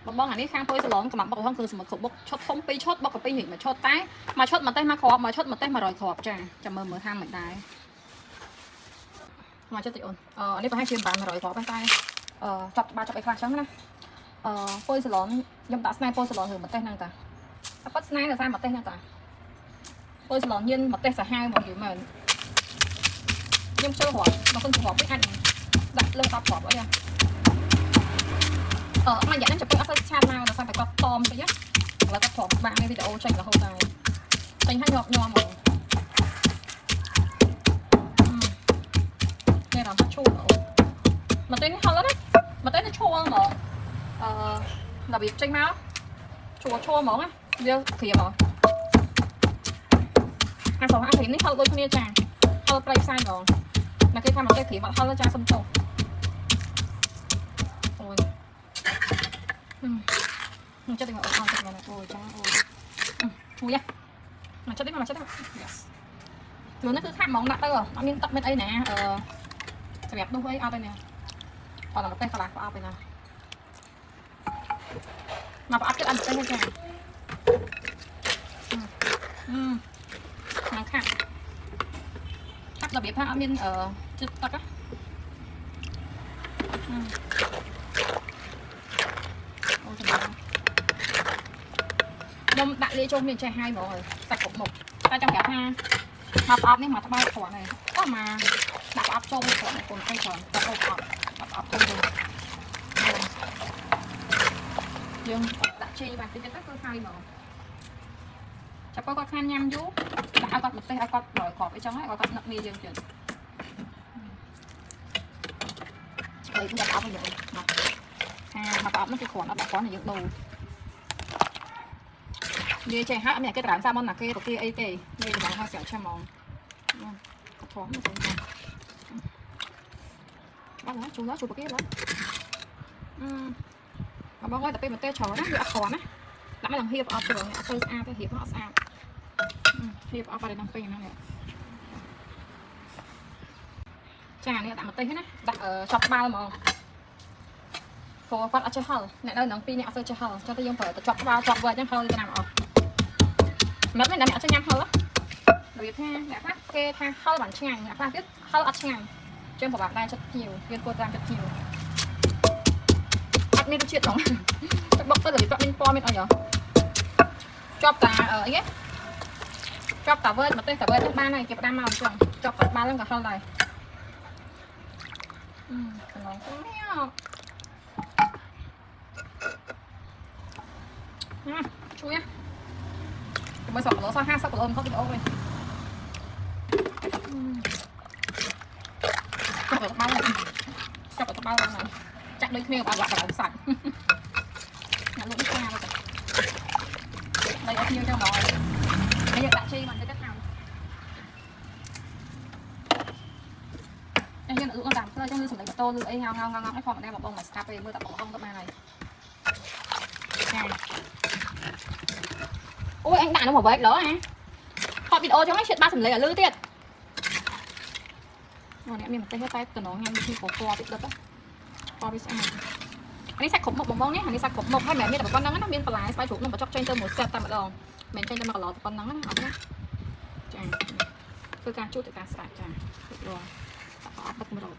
បងអានេះខាងពុយសាឡុងសម្រាប់បុកហ្នឹងគឺសម្រាប់គ្រប់បុកឈុតធំ2ឈុតបុកកាពីនេះមួយឈុតតែមួយឈុតមកទេមកគ្រាប់មួយឈុតមកទេ100គ្រាប់ចាចាំមើលហាមមិនដែរមកចិត្តតិចអូននេះប្រហែលជាបាន100គ្រាប់តែចាប់ច្បាស់ចាប់អីខ្លះចឹងណាពុយសាឡុងខ្ញុំដាក់ស្នែពុយសាឡុងឬមកទេហ្នឹងតាតែប៉ាត់ស្នែនៅសារមកទេហ្នឹងតាពុយសាឡុងញៀនមកទេសាហាវមកយូរមែនខ្ញុំជឿគ្រាប់មកគុំគ្រាប់ពេកអាចដាក់លើ10គ្រាប់អីមកយ៉ាងហ្នឹងចាំពុយអត់ទៅឆាតមកដល់តែគាត់តមតិចណាឥឡូវគាត់គ្រាប់បាក់នេះវីដេអូចេញរហូតដែរចេញឲ្យញាប់ញ័រមកនេះរំឈូមកទេនេះហល់ណាមកទេនេះឈូហ្មងរបៀបចេញមកឈូហ្មងណាវាក្រៀមហ្មងអាសងអាក្រៀមនេះហល់ដូចគ្នាចាហល់ប្រៃផ្សាយហ្មងណាគេថាមកទេក្រៀមអត់ហល់ចាសុំទោសអូយខ្ញុំចិត្តតែមកអត់ចិត្តមកអូយចាអូយឈូយ៉ាមកចិត្តនេះមកចិត្តនេះ yes ជួននេះគឺខាត់ហ្មងដាក់ទៅអត់មានទឹកមានអីណាសម្រាប់ដុសអីអត់ទេណាគាត់មកទេកន្លះប្រអប់ឯណាមកប្រអប់ចិត្តអត់ទេចាខាត់របៀបថាអត់មានចិត្តទឹកអូខ្ញុំដាក់លាយចូលគ្នាចេះហើយហ្មងសាច់គ្រប់មុខតែចង់ប្រាប់ថាមកប្រអប់នេះមកត្បាល់គ្រាន់ហើយក៏មកដាក់ប្រអប់ចូលគ្រាន់កូនទៅគ្រាន់ដាក់ប្រអប់ចូលទៅយើងដាក់ជីបានតិចទៅគឺហើយហ្មងចាប់គាត់ខានញ៉ាំយូរដាក់ឲ្យគាត់ម្ទេសឲ្យគាត់រយគ្រាប់អីចឹងហើយគាត់នឹកនេះយើងទៀតហើយគឺដាក់ប្រអប់វិញមកប្រអប់នោះគឺគ្រាន់អត់ដាក់គ្រាន់តែយើងដូរនិយាយចេះហើយអត់មានគេត្រាំសាមុនណាគេទៅគេអីទេនិយាយដល់ហើយស្រាក់ឆាំហ្មងគាត់ធំទៅបងណាជួយប្រគេឡើយបងអើយតែពេលមកទេច្រើនណាវាអត់គ្រាន់ណាដាក់មកឡើងហៀបអត់ទៅអត់ទៅស្អាតទេហៀបអត់ស្អាតហៀបអត់បាត់ដល់ពេញហ្នឹងចានេះដាក់មកទេណាដាក់ចប់បាល់ហ្មងព្រោះគាត់អត់ចេះហល់អ្នកនៅនឹងពីរអ្នកអត់ទៅចេះហល់ចុះទៅយើងប្រើទៅចប់បាល់ចប់វែកហ្នឹងហល់ទៅណាមកអស់មិនមែនអ្នកអត់ចេះញ៉ាំហល់របៀបថាអ្នកខ្លះគេថាហល់បានឆ្ងាញ់អ្នកខ្លះទៀតហល់អត់ឆ្ងាញ់ចឹងប្រហែលដែរចិត្តភៀវយើងគួរតាមចិត្តភៀវអត់មានរសជាតិហ្មងទឹកបុកទៅរបៀបគាត់មានពណ៌មានអីហ៎ជាប់តាអីគេជាប់តាវើមកទេតាវើទៅបានហើយគេផ្ដាំមកអញ្ចឹងជាប់តាបាល់ហ្នឹងក៏ហល់ដែរកន្លងទៅនេះជួយមើលសក់គីឡូសោះ50គីឡូមិនខុសវីដេអូវិញចាប់ទៅបាល់ហ្នឹងចាក់ដូចគ្នាបាក់កន្លងសាច់អ្នកលក់នេះស្ងាត់ទៅដៃអត់ញៀវចឹងដល់ហើយយើងដាក់ជីមិនទៅថាយើងលក់តាមផ្លូវចឹងលឺសំឡេងម៉ូតូលឺអីងងឲ្យផងម្នាក់បងមកស្ដាប់ពេលមើលតែបងទៅបានហើយចាអូយអញដាក់នោះមកវែកលើហ៎ថតវីដេអូចឹងឲ្យឈិតបាសសំឡេងឲ្យលឺទៀតអូអ្នកមានម្ទេសតែតំណងញ៉ាំពីពណ៌តិចដុតពណ៌វាស្អាតអានេះសាច់គ្រប់មុខបងនេះអានេះសាច់គ្រប់មុខហើយមិនមែនមានតែប៉ុណ្្នឹងណាមានបន្លែស្បែកជ្រូកនឹងបញ្ចុកចេញទៅមួយសេតតែម្ដងមិនមែនចេញទៅ1គីឡូប៉ុណ្្នឹងណាអត់ណាចាធ្វើការជូតទៅការស្រាក់ចារួចរាល់អត់បិទកម្រិត